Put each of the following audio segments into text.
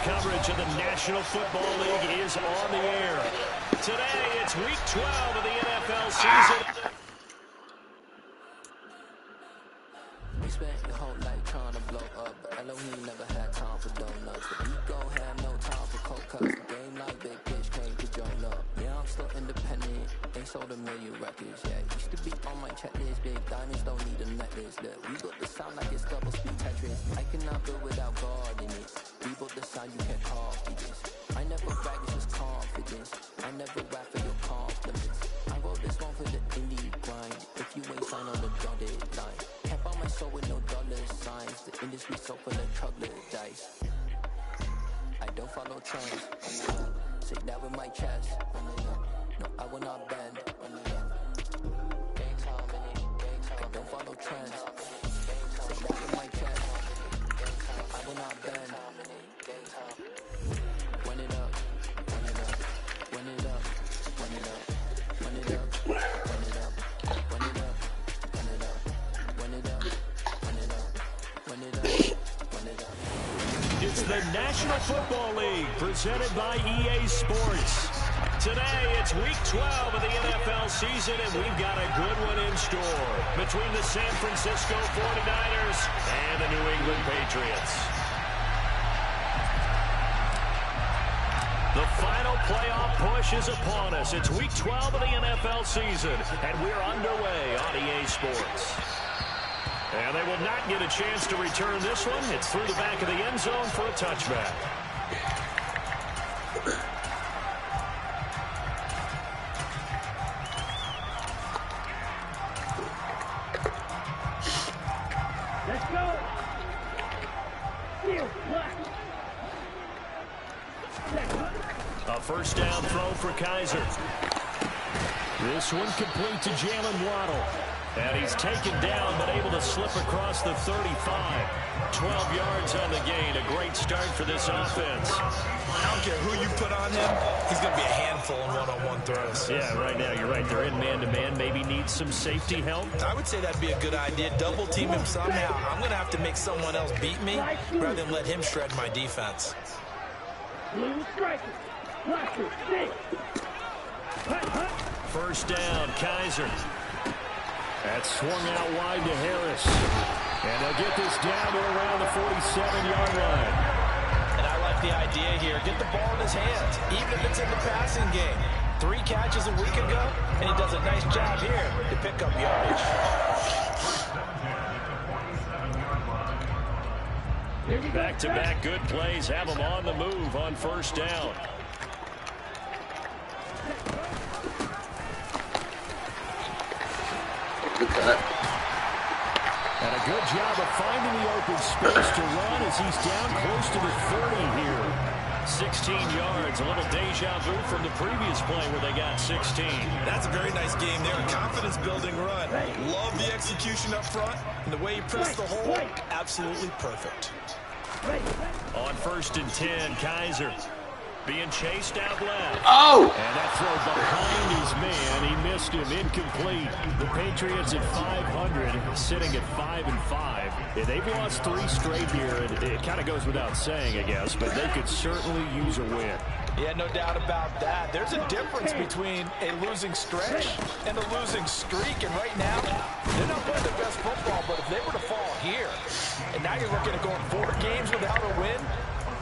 coverage of the National Football League is on the air. Today, it's Week 12 of the NFL season. We spent your whole life trying to blow up, but Elohim never had time for donuts. But we gon' have no time for cold cuts. The game like big bitch came to join up. Yeah, I'm still independent. Ain't sold a million records yet. Used to be on my checklist. Big diamonds don't need a necklace. Look, we built the sound like it's double speed Tetris. I cannot build without God in it. We built the sound, you can't copy this. I never brag, it's just confidence. I never rap for your compliments. I wrote this one for the indie grind. If you ain't signed on the dotted line, can't buy my soul with no dollar signs. The industry so full of troglodytes. I don't follow trends. Say that with my chest. No, I will not bend. I don't follow trends. Say that with my chest. I will not bend. Run it up, run it up, run it up, run it up, run it up, run it up, run it up, run it up, run it up, run it up, run it up, run it up. It's the National Football League presented by EA Sports. Today, it's Week 12 of the NFL season, and we've got a good one in store between the San Francisco 49ers and the New England Patriots. The final playoff push is upon us. It's Week 12 of the NFL season, and we're underway on EA Sports. And they will not get a chance to return this one. It's through the back of the end zone for a touchback. Let's go. A first down throw for Kaiser. This one complete to Jalen Waddle. And he's taken down, but able to slip across the 35. 12 yards on the gain. A great start for this offense. I don't care who you put on him. He's going to be a handful in one-on-one throws. Yeah, right now, you're right. They're in man-to-man. Maybe needs some safety help. I would say that'd be a good idea. Double team him somehow. I'm going to have to make someone else beat me rather than let him shred my defense. Blue striker. Blaster. Stick. First down, Kaiser. That's swung out wide to Harris. And they'll get this down to around the 47-yard line. And I like the idea here. Get the ball in his hands, even if it's in the passing game. 3 catches a week ago, and he does a nice job here to pick up yardage. Back-to-back good plays have them on the move on first down. And a good job of finding the open space to run as he's down close to the 30 here. 16 yards, a little deja vu from the previous play where they got 16. That's a very nice game there. A confidence-building run. Love the execution up front. And the way he pressed the hole, absolutely perfect. On first and 10, Kaiser being chased out left. Oh! And that throw behind his man. He missed him. Incomplete. The Patriots at 500, sitting at 5-5. Yeah, they've lost 3 straight here. It kind of goes without saying, I guess, but they could certainly use a win. Yeah, no doubt about that. There's a difference between a losing stretch and a losing streak. And right now, they're not playing their best football, but if they were to fall here, and now you're looking at going 4 games without a win,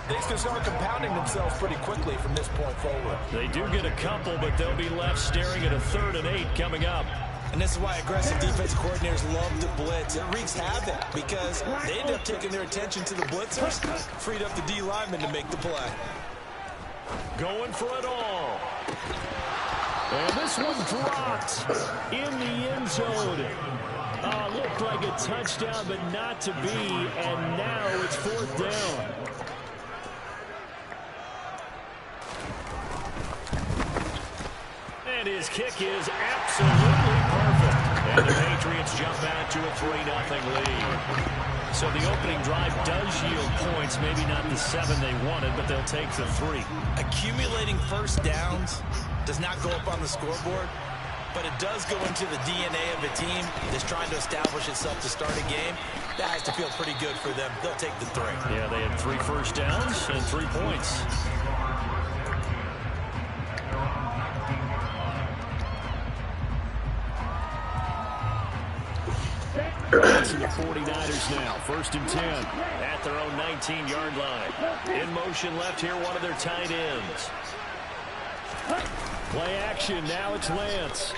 things can start compounding themselves pretty quickly from this point forward. They do get a couple, but they'll be left staring at a 3rd and 8 coming up. And this is why aggressive defensive coordinators love to blitz. It wreaks havoc because they end up taking their attention to the blitzers, freed up the D lineman to make the play. Going for it all. And this one dropped in the end zone. Looked like a touchdown, but not to be. And now it's 4th down. And his kick is absolutely perfect. And the Patriots jump out to a 3-0 lead. So the opening drive does yield points, maybe not the 7 they wanted, but they'll take the 3. Accumulating first downs does not go up on the scoreboard, but it does go into the DNA of a team that's trying to establish itself to start a game. That has to feel pretty good for them. They'll take the 3. Yeah, they had 3 first downs and 3 points. To the 49ers now. 1st and 10 at their own 19-yard line. In motion left here, one of their tight ends. Play action. Now it's Lance.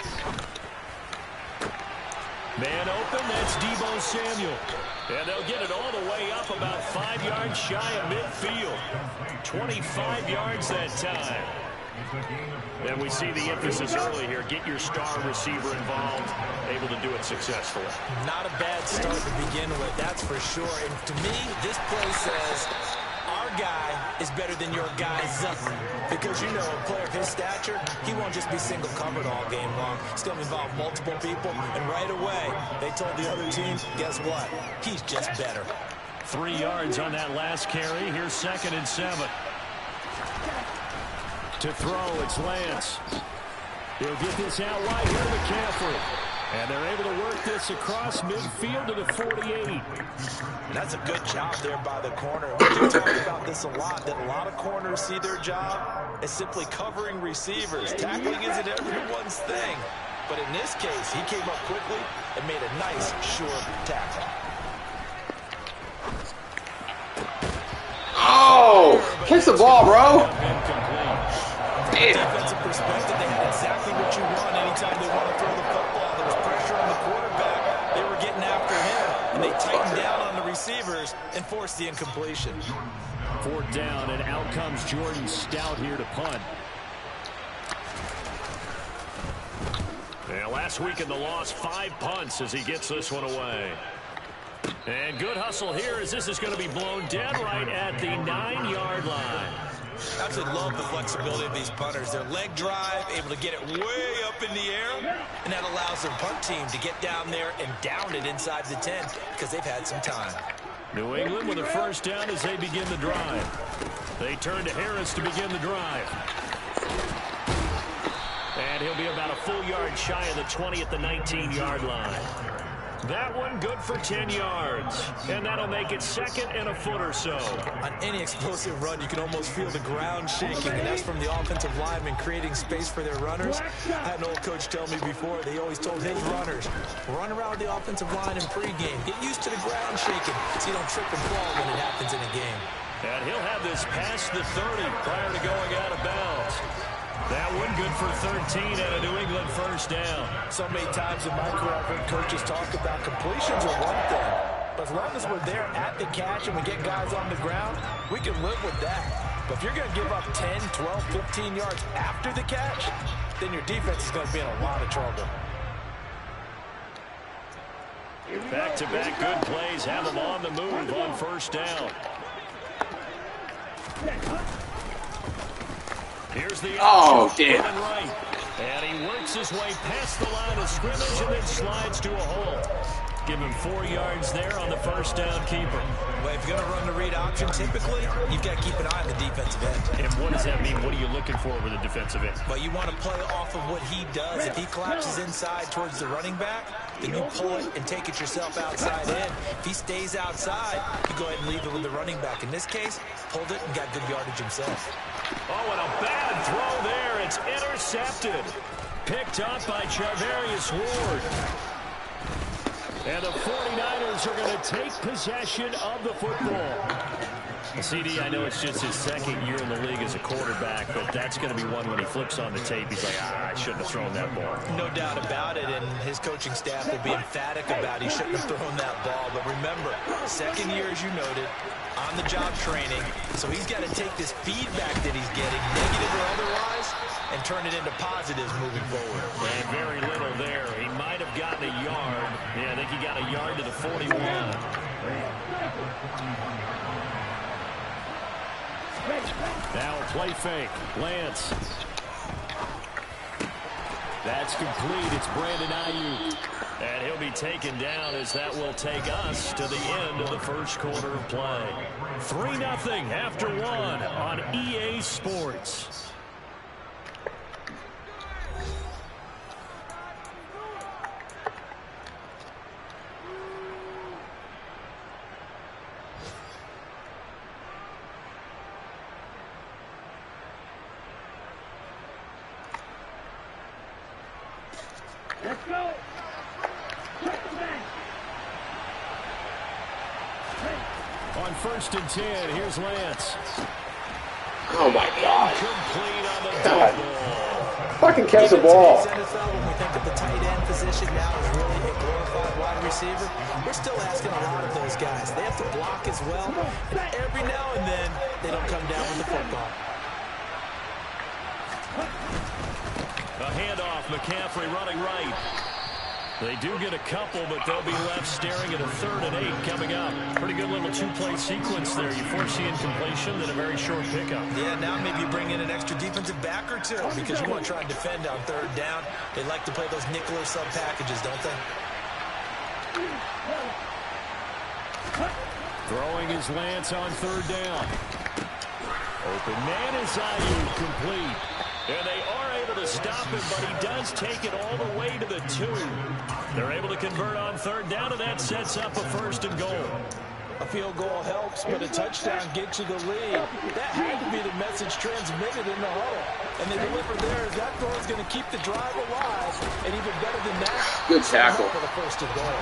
Man open. That's Deebo Samuel. And they'll get it all the way up about 5 yards shy of midfield. 25 yards that time. And we see the emphasis early here. Get your star receiver involved. Able to do it successfully. Not a bad start to begin with, that's for sure. And to me, this play says our guy is better than your guy's. Because, you know, a player of his stature, he won't just be single covered all game long. He's going to involve multiple people. And right away, they told the other team, guess what? He's just better. 3 yards on that last carry. Here's 2nd and 7. To throw, it's Lance. He'll get this out wide here to McCaffrey. And they're able to work this across midfield to the 48. That's a good job there by the corner. We do talk about this a lot, that a lot of corners see their job as simply covering receivers. Tackling isn't everyone's thing. But in this case, he came up quickly and made a nice, short tackle. Oh! Catch the ball, bro! Damn. Defensive perspective, they had exactly what you want anytime they want to throw the football. There was pressure on the quarterback. They were getting after him, and they tightened down on the receivers and forced the incompletion. 4th down, and out comes Jordan Stout here to punt. Yeah, last week in the loss, 5 punts as he gets this one away. And good hustle here as this is going to be blown dead right at the 9-yard line. I absolutely love the flexibility of these punters. Their leg drive, able to get it way up in the air, and that allows their punt team to get down there and down it inside the 10 because they've had some time. New England with a 1st down as they begin the drive. They turn to Harris to begin the drive. And he'll be about a full yard shy of the 20 at the 19-yard line. That one good for 10 yards. And that'll make it 2nd and a foot or so. On any explosive run, you can almost feel the ground shaking, and that's from the offensive linemen creating space for their runners. I had an old coach tell me before, they always told his runners, run around the offensive line in pregame. Get used to the ground shaking so you don't trip and fall when it happens in a game. And he'll have this past the 30 prior to going out of bounds. That one good for 13 and a New England 1st down. So many times in my career, I've heard coaches talk about completions are one thing. But as long as we're there at the catch and we get guys on the ground, we can live with that. But if you're going to give up 10, 12, 15 yards after the catch, then your defense is going to be in a lot of trouble. Back-to-back good plays have them on the move on 1st down. Here's the damn. Right. And he works his way past the line of scrimmage and then slides to a hole. Give him 4 yards there on the 1st down keeper. Well, if you're going to run the read option, typically, you've got to keep an eye on the defensive end. And what does that mean? What are you looking for with the defensive end? Well, you want to play off of what he does. If he collapses inside towards the running back, then you pull it and take it yourself outside in. If he stays outside, you go ahead and leave it with the running back. In this case, pulled it and got good yardage himself. Oh, and a bad throw there. It's intercepted. Picked up by Charvarius Ward. And the 49ers are going to take possession of the football. CD, I know it's just his 2nd year in the league as a quarterback, but that's going to be one when he flips on the tape. He's like, I shouldn't have thrown that ball. No doubt about it, and his coaching staff will be emphatic about he shouldn't have thrown that ball. But remember, 2nd year, as you noted, on-the-job training, so he's got to take this feedback that he's getting, negative or otherwise, and turn it into positives moving forward. And very little there. He might have gotten a yard. Yeah, I think he got a yard to the 41. Now a play fake. Lance. That's complete. It's Brandon Ayuk. And he'll be taken down as that will take us to the end of the 1st quarter of play. 3-0 after 1 on EA Sports. Let's go. Check back. On 1st and 10, here's Lance. Oh my God. Complete on the God. ball. Fucking catch the ball. When we think of the tight end position now as really a glorified wide receiver, we're still asking a lot of those guys. They have to block as well, and every now and then they don't come down with the football. A handoff, McCaffrey running right. They do get a couple, but they'll be left staring at a 3rd and 8 coming up. Pretty good little 2-play sequence there. You force the incompletion, then a very short pickup. Yeah, now maybe you bring in an extra defensive back or two because you want to try and defend on 3rd down. They like to play those nickel or sub packages, don't they? Throwing his Lance on 3rd down. Open man is Ayuk, complete. And they are able to stop him, but he does take it all the way to the 2. They're able to convert on 3rd down, and that sets up a 1st and goal. A field goal helps, but a touchdown gets you the lead. That had to be the message transmitted in the huddle. And they deliver there. That throw is going to keep the drive alive. And even better than that, Good tackle. for the 1st and goal.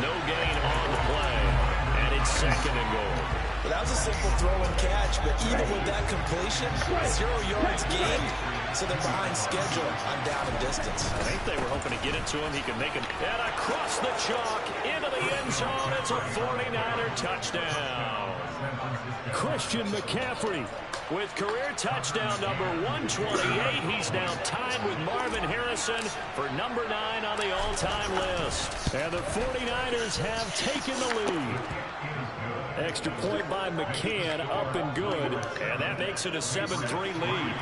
No gain on the play, and it's 2nd and goal. Well, that was a simple throw and catch, but even with that completion, 0 yards gained, so they're behind schedule on down and distance. I think they were hoping to get it to him. He could make it. And across the chalk, into the end zone. It's a 49er touchdown. Christian McCaffrey with career touchdown number 128. He's now tied with Marvin Harrison for number 9 on the all-time list. And the 49ers have taken the lead. Extra point by McCann, up and good. And that makes it a 7-3 lead.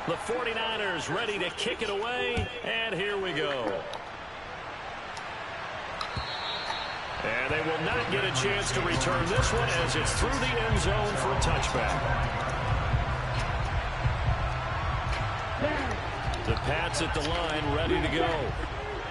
The 49ers ready to kick it away, and here we go. And they will not get a chance to return this one as it's through the end zone for a touchback. The Pats at the line ready to go.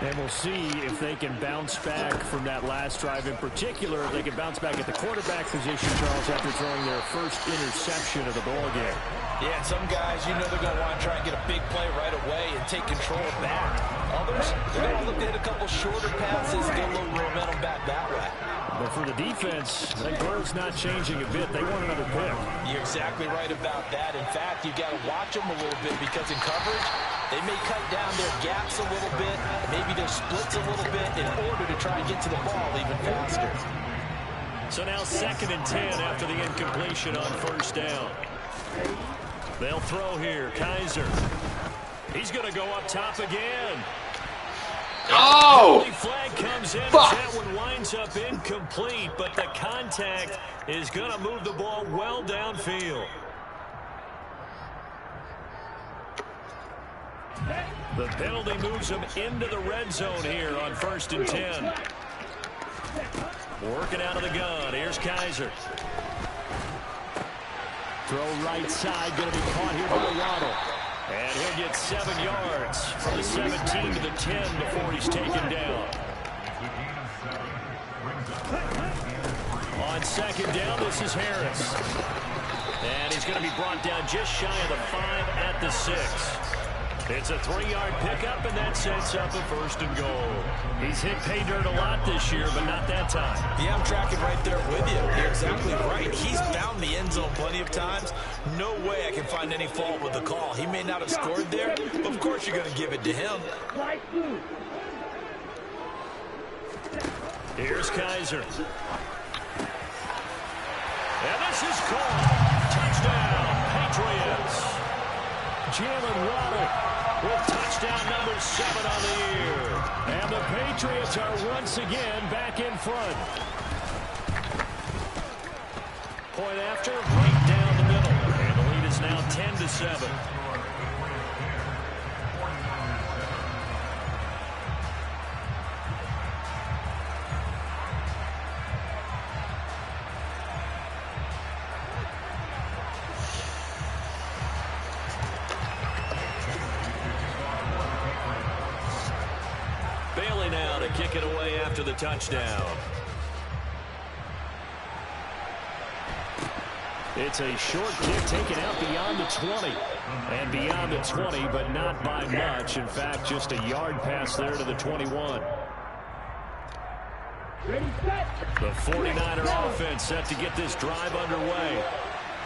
And we'll see if they can bounce back from that last drive in particular. If they can bounce back at the quarterback position, Charles, after throwing their first interception of the ball game. Yeah, and some guys, you know they're going to want to try and get a big play right away and take control back. Others, they're going to look at a couple shorter passes and get a little momentum back that way. But for the defense, that goal's not changing a bit. They want another pick. You're exactly right about that. In fact, you got to watch them a little bit because in coverage, they may cut down their gaps a little bit, maybe their splits a little bit in order to try and get to the ball even faster. So now 2nd and 10 after the incompletion on 1st down. They'll throw here. Kaiser. He's going to go up top again. Oh! The flag comes in. Fuck. That one winds up incomplete, but the contact is going to move the ball well downfield. The penalty moves him into the red zone here on 1st and 10. Working out of the gun. Here's Kaiser. Throw right side, going to be caught here by Waddle. And he'll get 7 yards from the 17 to the 10 before he's taken down. On 2nd down, this is Harris. And he's going to be brought down just shy of the 5 at the 6. It's a 3-yard pickup, and that sets up a 1st and goal. He's hit pay dirt a lot this year, but not that time. Yeah, I'm tracking right there with you. You're exactly right. He's found the end zone plenty of times. No way I can find any fault with the call. He may not have scored there, but of course you're going to give it to him. Here's Kaiser. And this is called. Touchdown, Patriots. Jalen Waddle with touchdown number 7 on the year. And the Patriots are once again back in front. Point after, right down the middle. And the lead is now 10-7. Bailey now to kick it away after the touchdown. It's a short kick taken out beyond the 20. And beyond the 20, but not by much. In fact, just a yard pass there to the 21. The 49er offense set to get this drive underway.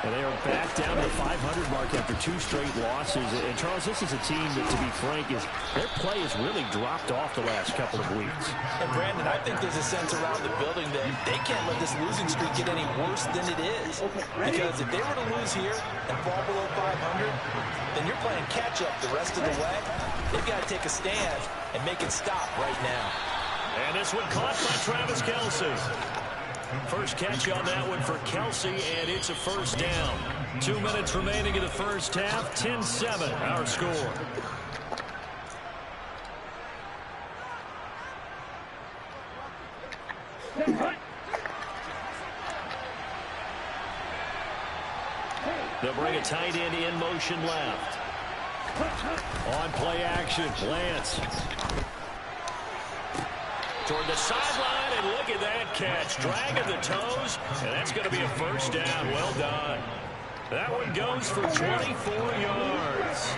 And they are back down to the 500 mark after 2 straight losses. And, Charles, this is a team that, to be frank, their play has really dropped off the last couple of weeks. And, Brandon, I think there's a sense around the building that they can't let this losing streak get any worse than it is. Because if they were to lose here and fall below 500, then you're playing catch-up the rest of the way. They've got to take a stand and make it stop right now. And this one caught by Travis Kelce. First catch on that one for Kelce, and it's a first down. 2 minutes remaining in the first half. 10-7, our score. They'll bring a tight end in motion left. On play action, Lance. Toward the sideline, and look at that catch. Dragging the toes, and that's going to be a first down. Well done. That one goes for 24 yards.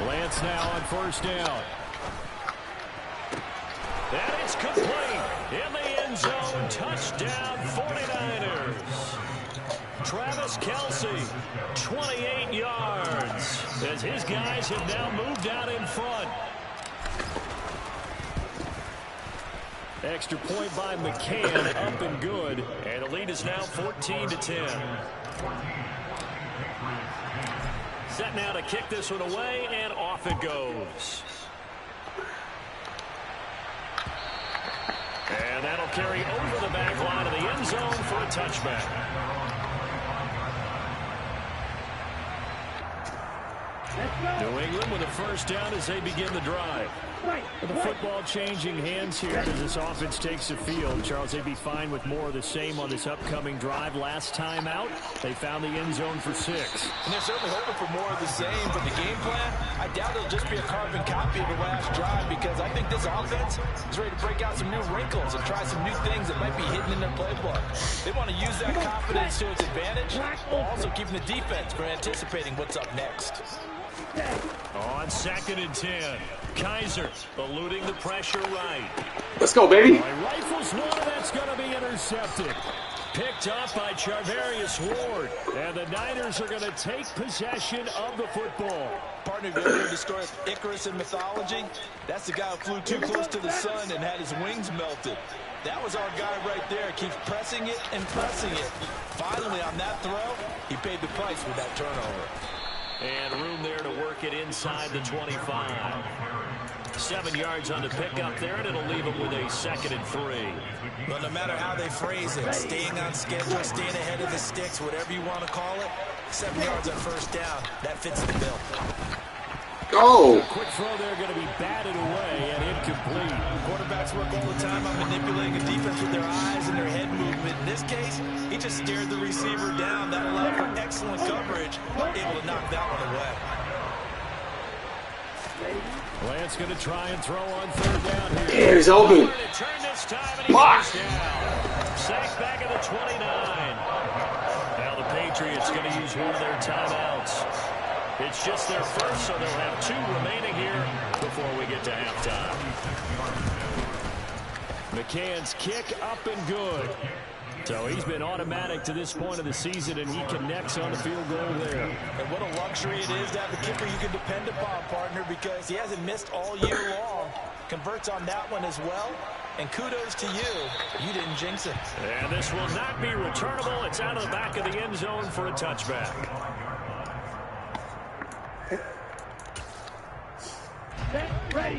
Lance now on first down. And it's complete. In the end zone, touchdown 49ers. Travis Kelce, 28 yards, as his guys have now moved out in front. Extra point by McCann, up and good, and the lead is now 14-10. Set now to kick this one away, and off it goes. And that'll carry over the back line of the end zone for a touchback. New England with a first down as they begin the drive. The football changing hands here as this offense takes the field. Charles, they'd be fine with more of the same on this upcoming drive. Last time out, they found the end zone for 6. And they're certainly hoping for more of the same, but the game plan, I doubt it'll just be a carbon copy of the last drive, because I think this offense is ready to break out some new wrinkles and try some new things that might be hidden in their playbook. They want to use that confidence to its advantage, while also keeping the defense from anticipating what's up next. On 2nd and 10, Kaiser eluding the pressure right. Let's go, baby. Rifles one, that's going to be intercepted. Picked up by Charvarius Ward. And the Niners are going to take possession of the football. Partner, have you ever heard the story of Icarus in mythology? That's the guy who flew too close to the sun and had his wings melted. That was our guy right there. Keeps pressing it and pressing it. Finally, on that throw, he paid the price with that turnover. And room there to work it inside the 25. 7 yards on the pickup there, and it'll leave them with a 2nd and 3. Well, no matter how they phrase it, staying on schedule, staying ahead of the sticks, whatever you want to call it, 7 yards on first down, that fits the bill. Go. Quick throw there, going to be batted away and incomplete. Quarterbacks work all the time on manipulating a defense with their eyes and their head movement. In this case, he just stared the receiver down. That allowed for excellent coverage, able to knock that one away. Lance going to try and throw on 3rd down here. Yeah, he's open. Fuck. Sacked back at the 29. Now the Patriots going to use one of their timeouts. It's just their first, so they'll have 2 remaining here before we get to halftime. McCann's kick up and good. So he's been automatic to this point of the season, and he connects on the field goal there. And what a luxury it is to have a kicker you can depend upon, partner, because he hasn't missed all year long. Converts on that one as well. And kudos to you. You didn't jinx it. And this will not be returnable. It's out of the back of the end zone for a touchback.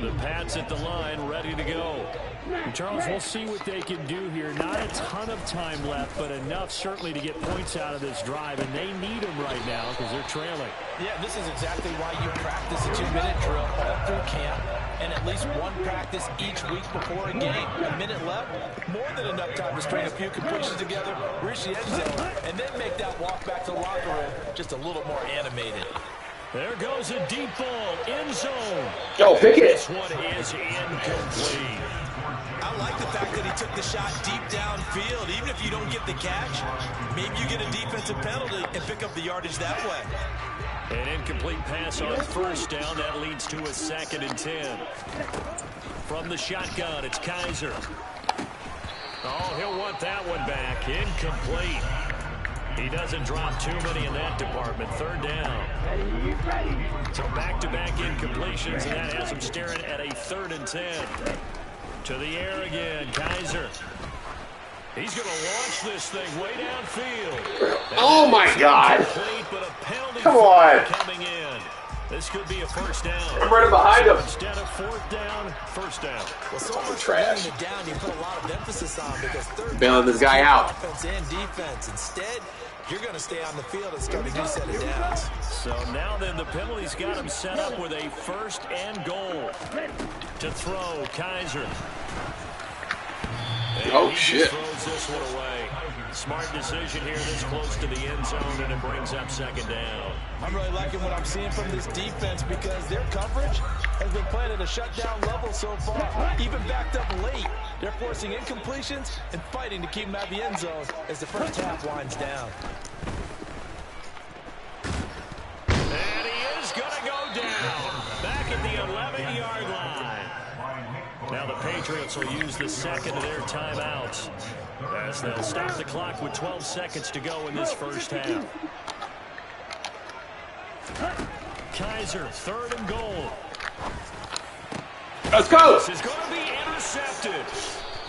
The Pats at the line, ready to go. And Charles, we'll see what they can do here. Not a ton of time left, but enough certainly to get points out of this drive, and they need them right now because they're trailing. Yeah, this is exactly why you practice a 2-minute drill all through camp, and at least one practice each week before a game. A minute left, more than enough time to string a few completions together, reach the end zone, and then make that walk back to the locker room just a little more animated. There goes a deep ball, end zone. Yo, pick it. This one is incomplete. I like the fact that he took the shot deep downfield. Even if you don't get the catch, maybe you get a defensive penalty and pick up the yardage that way. An incomplete pass on first down. That leads to a 2nd and 10. From the shotgun, it's Kaiser. Oh, he'll want that one back. Incomplete. He doesn't drop too many in that department. 3rd down. So back-to-back incompletions, and that has him staring at a 3rd and 10. To the air again, Kaiser. He's going to launch this thing way downfield. Oh, my God. But a penalty Come on. coming in. This could be a 1st down. I'm running behind him. Instead of 4th down, 1st down. Well, so much trash. running it down, you put a lot of emphasis on because 3rd Bailing this guy out. Offense and defense. Instead, you're going to stay on the field and start a new set of downs. So now then the penalty's got him set up with a 1st and goal. To throw, Kaiser. And oh, he shit. Throws this one away. Smart decision here this close to the end zone, and it brings up 2nd down. I'm really liking what I'm seeing from this defense because their coverage has been playing at a shutdown level so far. Even backed up late, they're forcing incompletions and fighting to keep them out of the end zone as the first half winds down. And he is going to go down. Back at the 11-yard line. Now the Patriots will use the 2nd of their timeouts as they'll stop the clock with 12 seconds to go in this first half. Kaiser, 3rd and goal. Let's go. This is going to be intercepted.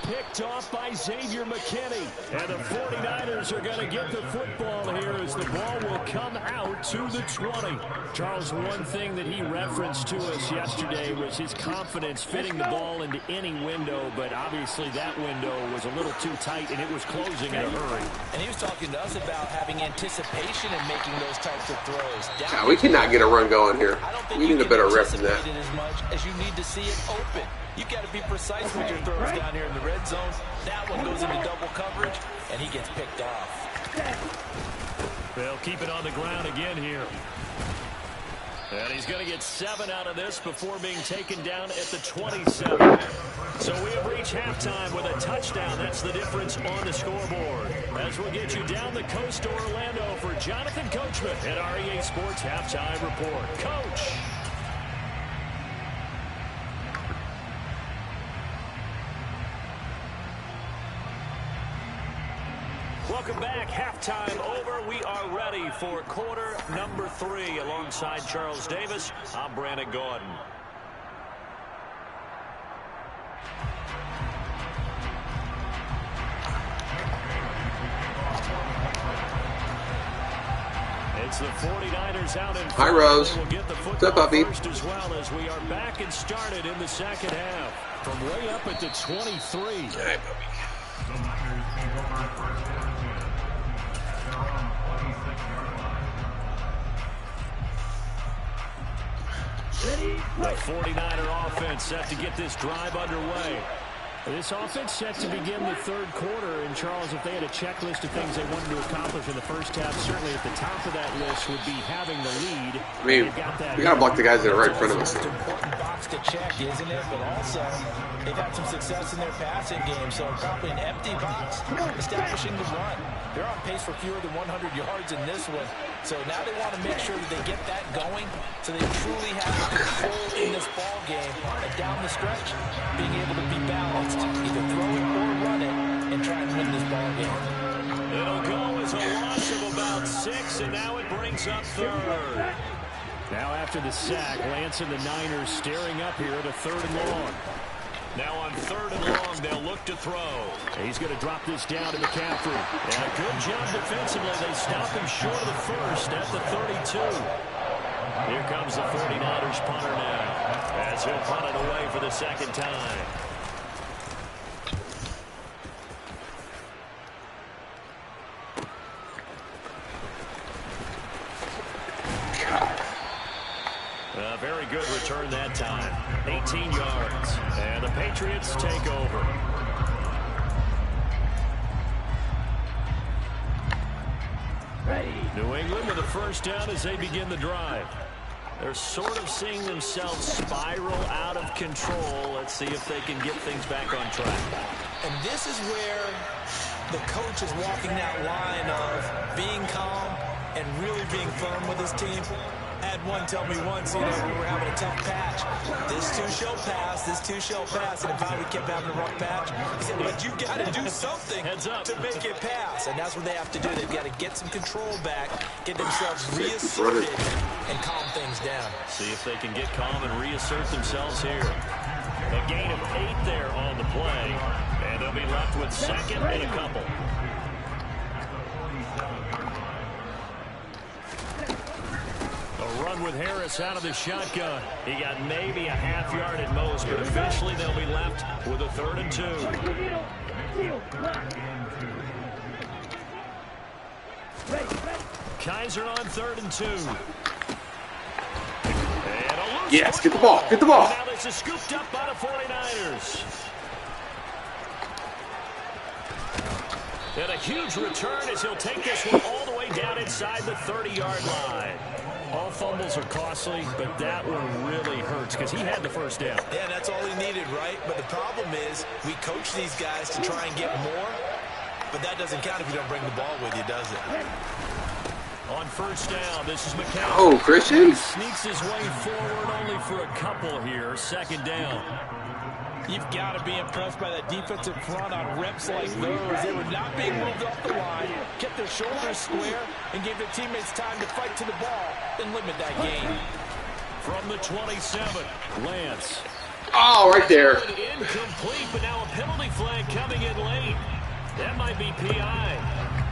Picked off by Xavier McKinney. And the 49ers are going to get the football here as the ball will come out to the 20. Charles, one thing that he referenced to us yesterday was his confidence fitting the ball into any window, but obviously that window was a little too tight and it was closing in a hurry. And he was talking to us about having anticipation in making those types of throws. God, we cannot get a run going here. I don't think We you need a can better ref than that. anticipate it as much as you need to see it open. You've got to be precise with your throws down here in the red zone. That one goes into double coverage, and he gets picked off. They'll keep it on the ground again here. And he's going to get 7 out of this before being taken down at the 27. So we have reached halftime with a touchdown. That's the difference on the scoreboard. As we'll get you down the coast to Orlando for Jonathan Coachman at our EA Sports Halftime Report. Coach. Welcome back. Halftime over. We are ready for quarter number 3. Alongside Charles Davis, I'm Brandon Gordon. It's the 49ers out in front. Hi, Rose. We'll get the What's up, puppy? first as well as we are back and started in the second half. From way up at the 23. Hi, puppy. The 49er offense set to get this drive underway. This offense set to begin the 3rd quarter, and Charles, if they had a checklist of things they wanted to accomplish in the first half, certainly at the top of that list would be having the lead. I mean, we got to block the guys that are right in front of us. It's an important box to check, isn't it? But also, they've had some success in their passing game, so probably an empty box, establishing the run. They're on pace for fewer than 100 yards in this one, so now they want to make sure that they get that going so they truly have control in this ball game. And down the stretch, being able to be balanced, either throw it or run it, and try and win this ball game. It'll go as a loss of about 6, and now it brings up 3rd. Now after the sack, Lance and the Niners staring up here at a 3rd and long. Now on 3rd and long, they'll look to throw. He's going to drop this down to McCaffrey. And a good job defensively. They stop him short of the 1st at the 32. Here comes the 49ers punter now, as he'll punt it away for the 2nd time. A very good return that time. 18 yards. And the Patriots take over. New England with a 1st down as they begin the drive. They're sort of seeing themselves spiral out of control. Let's see if they can get things back on track. And this is where the coach is walking that line of being calm and really being firm with his team. I had one tell me once, we were having a tough patch. This too shall pass, this too shall pass. And if we kept having a rough patch, he said, but you got to do something to make it pass. And that's what they have to do. They've got to get some control back, get themselves reasserted, and calm things down. See if they can get calm and reassert themselves here. A gain of 8 there on the play. And they'll be left with second and a couple. A run with Harris out of the shotgun. He got maybe a half yard at most, but eventually they'll be left with a 3rd and 2. Kaiser on 3rd and 2. And yes, get the ball. Get the ball. now this is scooped up by the 49ers. And a huge return as he'll take this one all the way down inside the 30-yard line. All fumbles are costly, but that one really hurts because he had the first down. Yeah, that's all he needed, right? But the problem is we coach these guys to try and get more, but that doesn't count if you don't bring the ball with you, does it? On first down, this is McCain. Oh, Christian. Sneaks his way forward only for a couple here. 2nd down. You've got to be impressed by that defensive front on reps like those. They were not being moved off the line, kept their shoulders square, and gave their teammates time to fight to the ball and limit that gain. From the 27, Lance. Oh, right there. Incomplete, but now a penalty flag coming in late. That might be PI.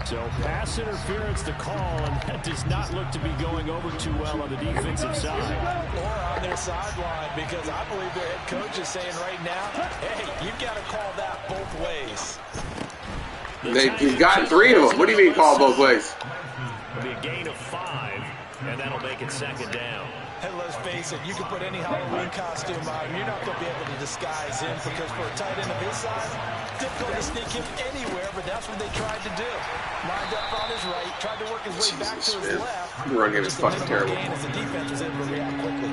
So pass interference to call, and that does not look to be going over too well on the defensive side. Or on their sideline, because I believe their head coach is saying right now, hey, you've got to call that both ways. He's gotten 3 of them. What do you mean call both ways? It'll be a gain of 5, and that'll make it 2nd down. And let's face it, you can put any Halloween costume on, you're not going to be able to disguise him, because for a tight end of his size, difficult to sneak him anywhere, but that's what they tried to do. Lined up on his right, tried to work his way back to his left. The run game is fucking terrible. As the defense was able to react quickly.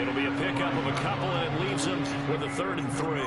It'll be a pickup of a couple, and it leaves him with a 3rd and 3.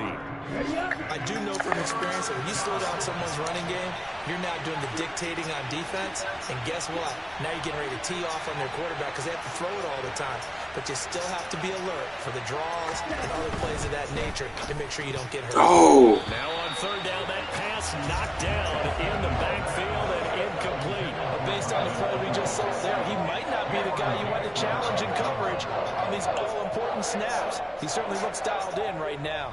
I do know from experience that when you slow down someone's running game, you're not doing the dictating on defense. And guess what? Now you're getting ready to tee off on their quarterback because they have to throw it all the time. But you still have to be alert for the draws and other plays of that nature to make sure you don't get hurt. Oh. Now on 3rd down, that pass knocked down in the backfield and incomplete. Based on the play we just saw there, he might not be the guy you want to challenge in coverage on these all-important snaps. He certainly looks dialed in right now.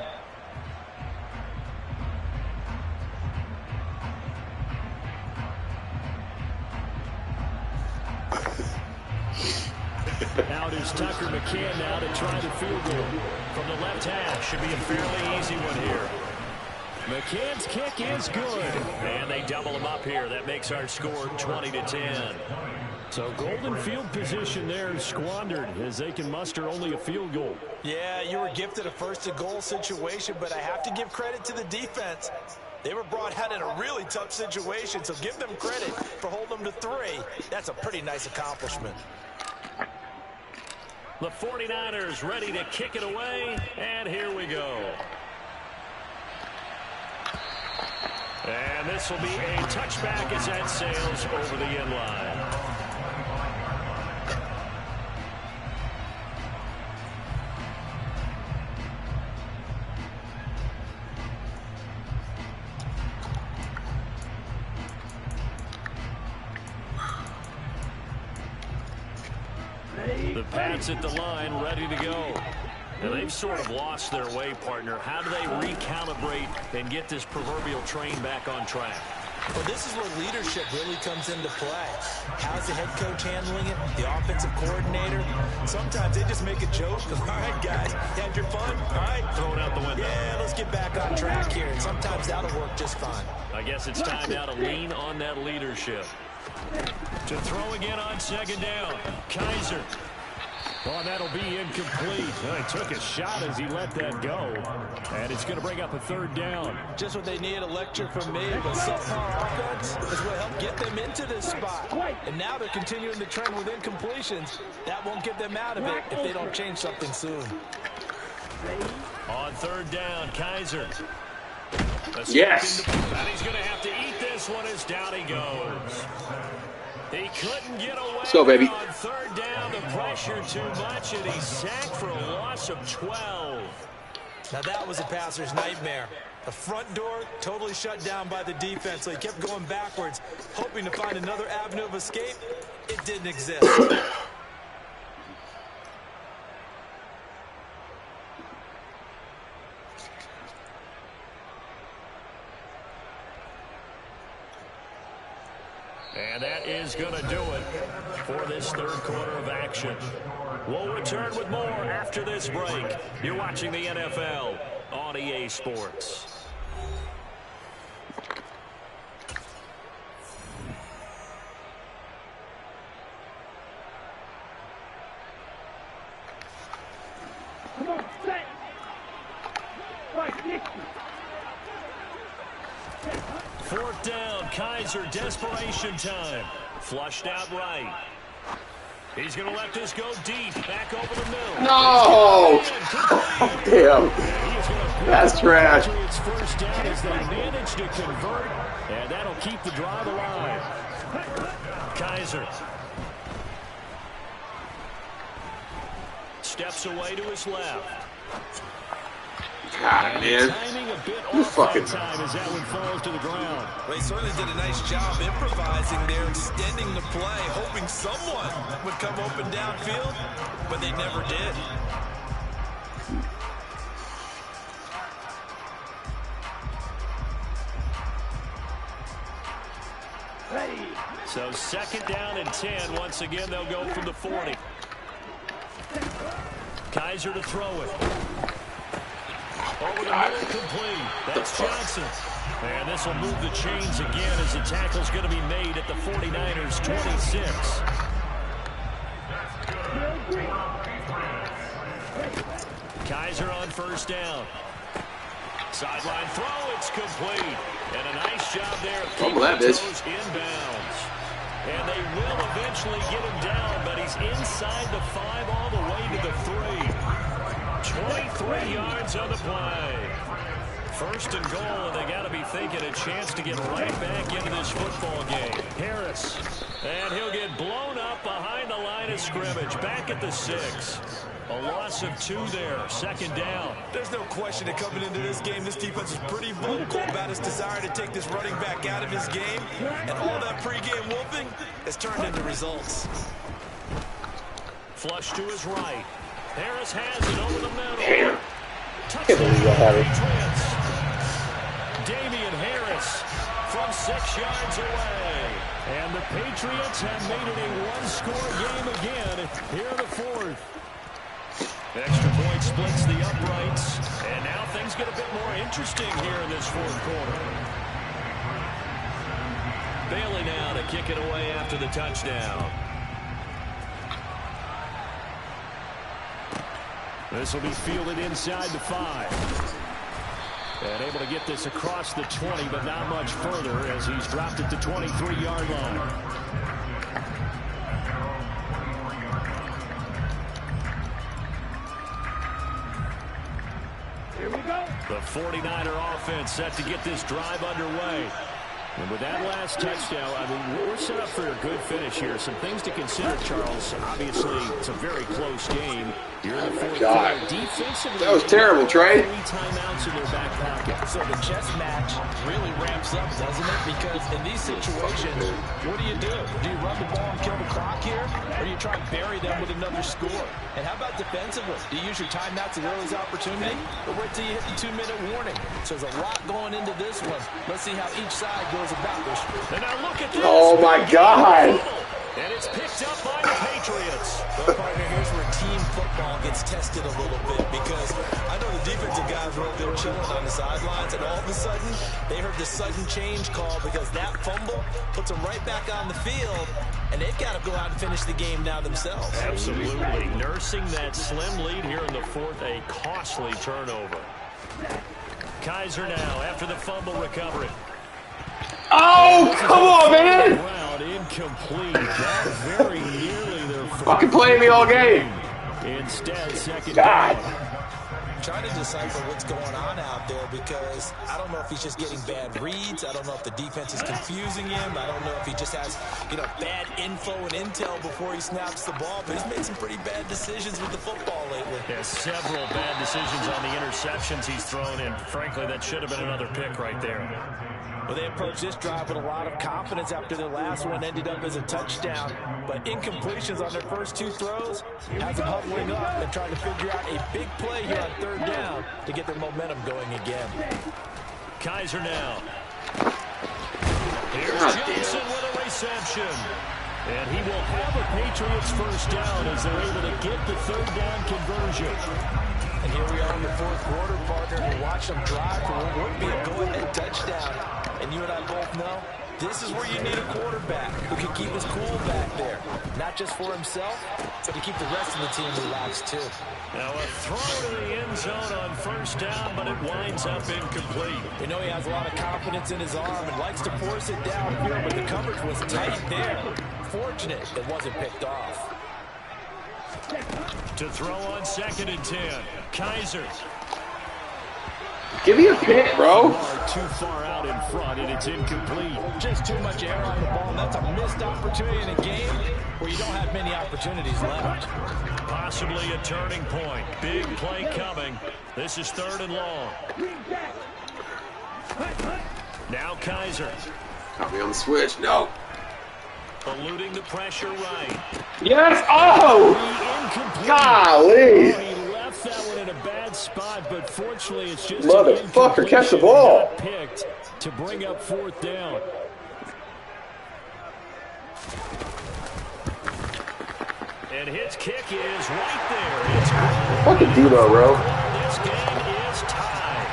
Out is Tucker McCann now to try the field goal. From the left hash, should be a fairly easy one here. McCann's kick is good. And they double him up here. That makes our score 20-10. So golden field position there squandered as they can muster only a field goal. Yeah, you were gifted a first-to-goal situation, but I have to give credit to the defense. They were brought out in a really tough situation, so give them credit for holding them to 3. That's a pretty nice accomplishment. The 49ers ready to kick it away, and here we go. And this will be a touchback as that sails over the end line. The Pats at the line, ready to go. And they've sort of lost their way, partner. How do they recalibrate and get this proverbial train back on track? Well, this is where leadership really comes into play. How's the head coach handling it? The offensive coordinator? Sometimes they just make a joke. All right, guys, had your fun? All right. Throw it out the window. Yeah, let's get back on track here. And sometimes that'll work just fine. I guess it's time now to lean on that leadership. To throw again on 2nd down. Kaiser. Oh, that'll be incomplete. Well, he took a shot as he let that go. And it's going to bring up a third down. Just what they need, a lecture from me. But subpar offense is what helped get them into this spot. And now they're continuing the trend with incompletions. That won't get them out of it if they don't change something soon. On third down, Kaiser. Yes. And he's going to have to eat this one as down he goes. He couldn't get away. Let's go, baby. On third down, the pressure too much, and he's sacked for a loss of 12. Now that was a passer's nightmare. The front door totally shut down by the defense, so he kept going backwards, hoping to find another avenue of escape. It didn't exist. And that is going to do it for this third quarter of action. We'll return with more after this break. You're watching the NFL on EA Sports. Come on, set. Right, Nick. Fourth down, Kaiser, desperation time. Flushed out right. He's going to let this go deep, back over the middle. No! Damn. That's trash. It's first down as they manage to convert, and that'll keep the drive alive. Kaiser. Steps away to his left. God, man. You fucking... Time as that one falls to the ground. Well, he certainly did a nice job improvising there, extending the play, hoping someone would come open downfield, but they never did. Ready. So second down and 10. Once again, they'll go from the 40. Kaiser to throw it. Over the middle, complete. That's Johnson. And this will move the chains again as the tackle's going to be made at the 49ers' 26. Kaiser on first down. Sideline throw, it's complete. And a nice job there of keeping the toes inbounds. And they will eventually get him down, but he's inside the 5 all the way to the 3. 23 yards on the play. First and goal, and they got to be thinking a chance to get right back into this football game. Harris, and he'll get blown up behind the line of scrimmage. Back at the 6. A loss of 2 there. Second down. There's no question that coming into this game, this defense is pretty vocal about its desire to take this running back out of his game. And all that pregame wolfing has turned into results. Flush to his right. Harris has it over the middle. Damn. Patriots. Damian Harris from 6 yards away. And the Patriots have made it a one-score game again here in the 4th. Extra point splits the uprights. And now things get a bit more interesting here in this 4th quarter. Bailey now to kick it away after the touchdown. This will be fielded inside the 5. And able to get this across the 20, but not much further as he's dropped at the 23-yard line. Here we go. The 49er offense set to get this drive underway. And with that last touchdown, I mean, we're set up for a good finish here. Some things to consider, Charles. Obviously, it's a very close game. You're in the 4th quarter. Defensively, that was terrible, Trey. 3 timeouts in their back pocket. So the chess match really ramps up, doesn't it? Because in these situations, what do? Do you run the ball and kill the clock here? Or do you try and bury them with another score? And how about defensively? Do you use your timeouts at early opportunity? Or wait till you hit the 2-minute warning? So there's a lot going into this one. Let's see how each side goes about this. And now look at this. Oh, my God. And it's picked up by the Patriots. Patriots. Well, partner, here's where team football gets tested a little bit because I know the defensive guys were over there chilling on the sidelines, and all of a sudden, they heard the sudden change call because that fumble puts them right back on the field, and they've got to go out and finish the game now themselves. Absolutely. Nursing that slim lead here in the fourth, a costly turnover. Kaiser now after the fumble recovery. Oh, come on, man! Round incomplete. That very nearly their Fucking playing me all game. Instead, second God. down. Trying to decipher what's going on out there because I don't know if he's just getting bad reads. I don't know if the defense is confusing him. I don't know if he just has, bad info and intel before he snaps the ball. But he's made some pretty bad decisions with the football lately. Yeah, several bad decisions on the interceptions he's thrown, and frankly, that should have been another pick right there. Well, they approached this drive with a lot of confidence after their last one ended up as a touchdown. But incompletions on their first two throws has them huddling up and trying to figure out a big play here on third down to get their momentum going again. Kaiser now. Here's Johnson with a reception. And he will have a Patriots first down as they're able to get the third down conversion. And here we are in the fourth quarter, partner, and watch them drive for what would be a go-ahead touchdown. And you and I both know this is where you need a quarterback who can keep his cool back there. Not just for himself, but to keep the rest of the team relaxed too. Now a throw to the end zone on first down, but it winds up incomplete. You know he has a lot of confidence in his arm and likes to force it downfield, but the coverage was tight there. Fortunate it wasn't picked off. To throw on 2nd and 10. Kaiser. Give me a pick, bro. Too far out in front, and it's incomplete. Just too much air on the ball, and that's a missed opportunity in a game where you don't have many opportunities left. Possibly a turning point. Big play coming. This is 3rd and long. Now Kaiser. Got me on the switch. No. Eluding the pressure right. Yes. Oh. Incomplete. Golly. He left that one in a bad spot, but fortunately it's just Motherfucker, catch the ball. Picked to bring up 4th down. And his kick is right there. It's fucking Debo, bro. This game is tied.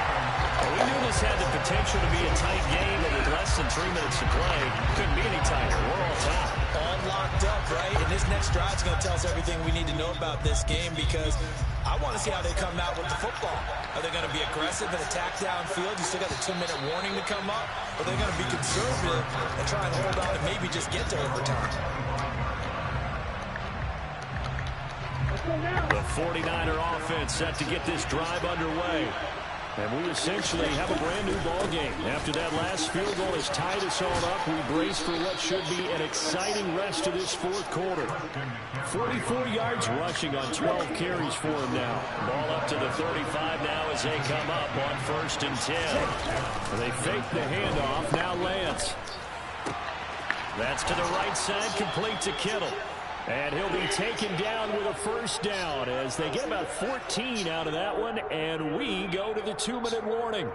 We knew this had the potential to be a tight game, and with less than 3 minutes to play, couldn't be any tighter. We're all tied. All locked up, right? And this next drive is going to tell us everything we need to know about this game because I want to see how they come out with the football. Are they going to be aggressive and attack downfield? You still got a 2-minute warning to come up? Or are they going to be conservative and try and hold on and maybe just get to overtime? The 49er offense set to get this drive underway. And we essentially have a brand new ball game. After that last field goal has tied us all up, we brace for what should be an exciting rest of this fourth quarter. 44 yards rushing on 12 carries for him now. Ball up to the 35 now as they come up on 1st and 10. And they fake the handoff. Now Lance. That's to the right side, complete to Kittle. And he'll be taken down with a first down as they get about 14 out of that one, and we go to the 2-minute warning.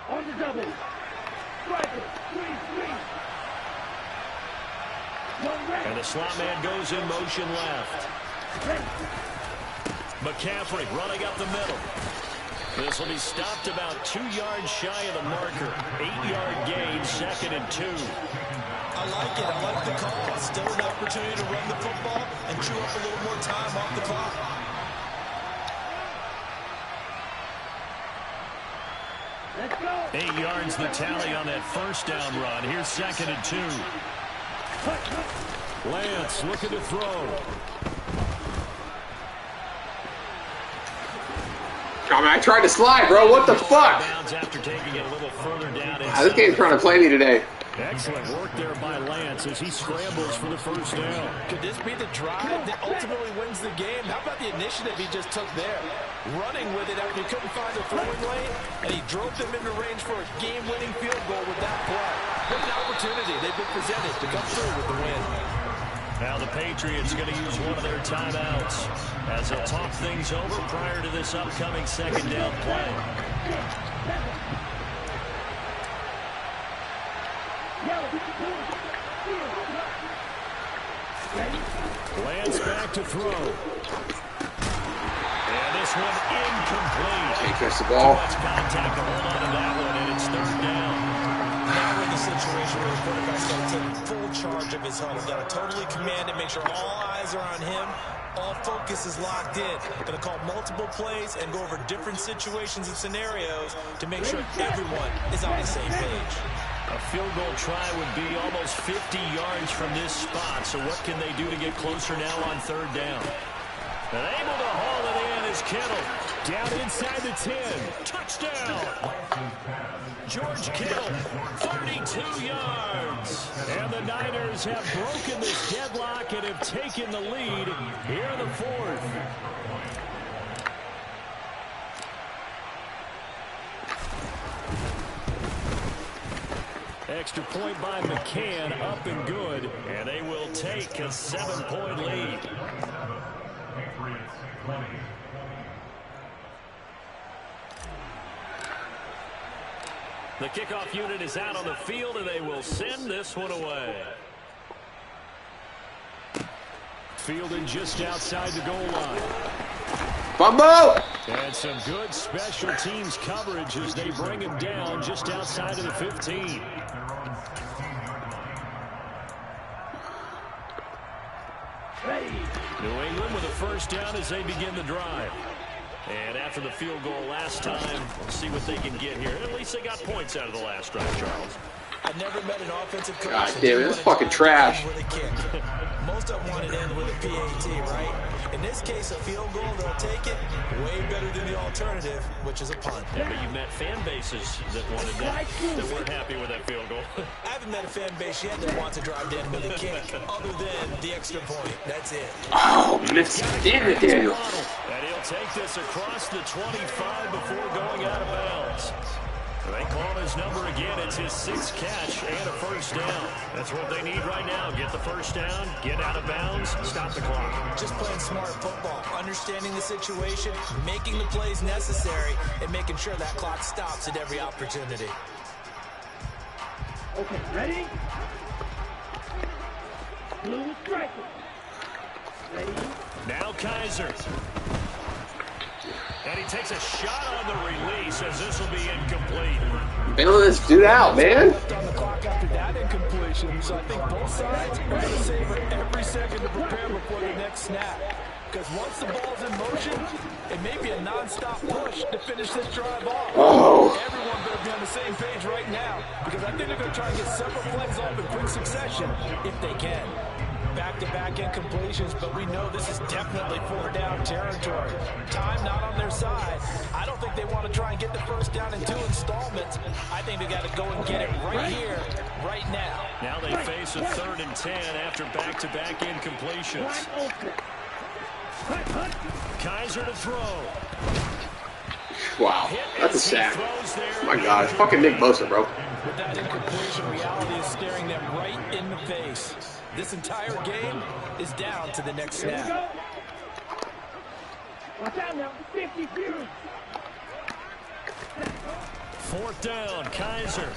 On the double. Striker. 3-3. And the slot man goes in motion left. McCaffrey running up the middle. This will be stopped about 2 yards shy of the marker. 8-yard gain, 2nd and 2. I like it. I like the call. Still an opportunity to run the football and chew up a little more time off the clock. Let's go. 8 yards the tally on that first down run. Here's 2nd and 2. Lance looking to throw. I mean, I tried to slide, bro. What the fuck? After taking it a little further down. This game's trying to play me today. Excellent work there by Lance as he scrambles for the first down. Could this be the drive that ultimately wins the game? How about the initiative he just took there? Running with it after he couldn't find the throwing lane, and he drove them into range for a game-winning field goal with that play. What an opportunity they've been presented to come through with the win. Now the Patriots going to use one of their timeouts as they'll talk things over prior to this upcoming second down play. Lance back to throw. And this one incomplete. Can't catch the ball. Much contact to hold on to that one, and it's third down. Now we're in the situation where the quarterback's got to take full charge of his huddle. Got to totally command it, make sure all eyes are on him. All focus is locked in. Going to call multiple plays and go over different situations and scenarios to make sure everyone is on the same page. A field goal try would be almost 50 yards from this spot. So what can they do to get closer now on third down? And able to haul it in is Kittle. Down inside the 10. Touchdown. George Kittle, 32 yards. And the Niners have broken this deadlock and have taken the lead here in the fourth. Extra point by McCann, up and good. And they will take a 7-point lead. The kickoff unit is out on the field, and they will send this one away. Fielded just outside the goal line. Bumbo! And some good special teams coverage as they bring him down just outside of the 15. New England with a first down as they begin the drive. And after the field goal last time, we'll see what they can get here. At least they got points out of the last drive, Charles. I've never met an offensive coach. God damn it, this is fucking trash. Most of them want it in with a PAT, right? In this case, a field goal, they'll take it. Way better than the alternative, which is a punt. Yeah, but you've met fan bases that wanted that weren't happy with that field goal. I haven't met a fan base yet that wants to drive down with a kick, other than the extra point. That's it. Oh, miss. Damn it, Daniel. And he'll take this across the 25 before going out of bounds. They call his number again. It's his 6th catch and a first down. That's what they need right now. Get the first down, get out of bounds, stop the clock. Just playing smart football, understanding the situation, making the plays necessary, and making sure that clock stops at every opportunity. Okay, ready? Blue striker. Ready? Now Kaiser. And he takes a shot on the release as this will be incomplete. Bail this dude out, man. On the clock after that incompletion, so I think both sides are going to savor every second to prepare before the next snap. Because once the ball's in motion, it may be a non-stop push to finish this drive off. Oh. Everyone better be on the same page right now, because I think they're going to try and get several plays off in quick succession if they can. Back-to-back incompletions, but we know this is definitely 4-down territory. Time not on their side. I don't think they want to try and get the first down in 2 installments. I think they got to go and get it right here, right now. Now they face a 3rd and 10 after back-to-back incompletions. Kaiser to throw. Wow, that's a sack. Oh my God, it's fucking Nick Bosa, bro. With that incompletion, reality is staring them right in the face. This entire game is down to the next snap. Watch out now, 50 few. 4th down, Kaiser.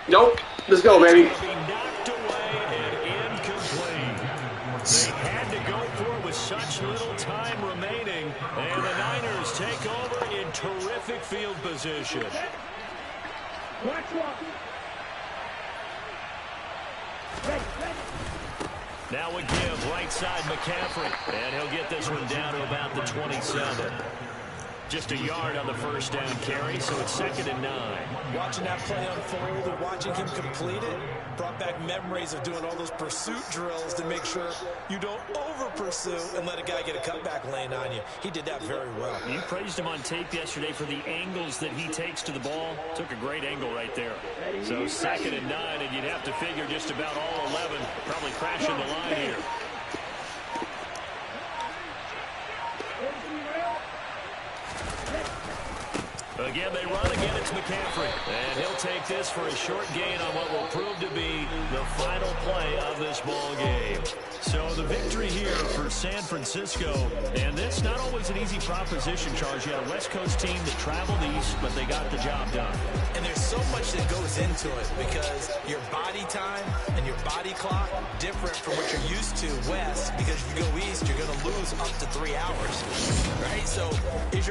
Nope, let's go, baby. Be knocked away and incomplete. They had to go for it with such little time remaining, and the Niners take over in terrific field position. Watch walk. Now a give, right side McCaffrey, and he'll get this one down to about the 27. Just a yard on the first down carry, so it's 2nd and 9. Watching that play unfold and watching him complete it brought back memories of doing all those pursuit drills to make sure you don't over-pursue and let a guy get a cutback lane on you. He did that very well. You praised him on tape yesterday for the angles that he takes to the ball. Took a great angle right there. So 2nd and 9, and you'd have to figure just about all 11 probably crashing the line here. Again, they run. Again, it's McCaffrey. And he'll take this for a short gain on what will prove to be the final play of this this ball game. So the victory here for San Francisco, and that's not always an easy proposition, Charles. You had a West Coast team that traveled east, but they got the job done. And there's so much that goes into it because your body time and your body clock different from what you're used to west, because if you go east, you're going to lose up to 3 hours, right? So is your